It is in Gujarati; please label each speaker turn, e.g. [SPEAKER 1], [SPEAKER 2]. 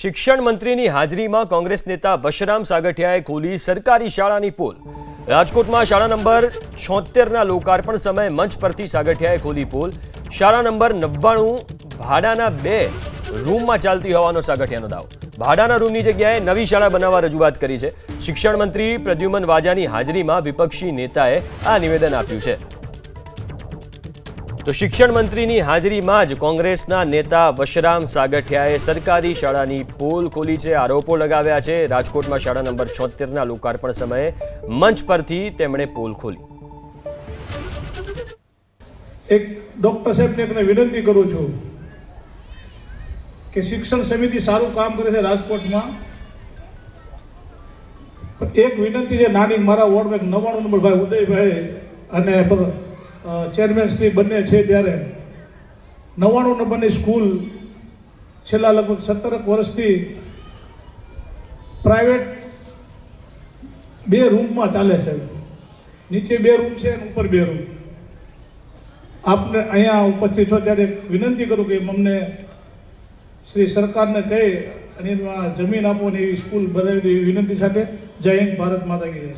[SPEAKER 1] શિક્ષણ મંત્રીની હાજરીમાં કોંગ્રેસ નેતા વશરામ સાગઠિયાએ ખોલી સરકારી શાળાની પોલ। રાજકોટમાં શાળા નંબર 76ના લોકાર્પણ સમયે મંચ પરથી સાગઠિયાએ ખોલી પોલ। શાળા નંબર 99 ભાડાના 2 રૂમમાં ચાલતી હોવાનો સાગઠિયાનો દાવો। ભાડાના રૂમની જગ્યાએ નવી શાળા બનાવવા રજૂઆત કરી છે। શિક્ષણ મંત્રી પ્રદ્યુમન વાજાની હાજરીમાં વિપક્ષી નેતાએ આ નિવેદન આપ્યું છે। તો શિક્ષણ મંત્રીની હાજરીમાં જ કોંગ્રેસના નેતા વશરામ સાગઠિયાએ સરકારી શાળાની પોલ ખોલી છે, આરોપો લગાવ્યા છે। રાજકોટમાં શાળા નંબર 76ના લોકાર્પણ સમયે મંચ પરથી તેમણે પોલ ખોલી।
[SPEAKER 2] એક ડોક્ટર સાહેબને વિનંતી કરું છું કે શિક્ષણ સમિતિ સારું કામ કરે છે રાજકોટમાં। એક વિનંતી છે નાની, મારા વોર્ડમાં 99 નંબર ભાઈ ઉદયભાઈ અને ચેરમેન શ્રી બંને છે, ત્યારે 99 નંબરની સ્કૂલ છેલ્લા લગભગ 17 વર્ષથી પ્રાઇવેટ 2 રૂમમાં ચાલે છે। નીચે 2 રૂમ છે અને ઉપર 2 રૂમ। આપને અહીંયા ઉપસ્થિત છો ત્યારે વિનંતી કરું કે અમને શ્રી સરકારને કહી અને એમાં જમીન આપવાની એવી સ્કૂલ બનાવી દેવી વિનંતી સાથે। જય હિન્દ, ભારત માતા કી જય।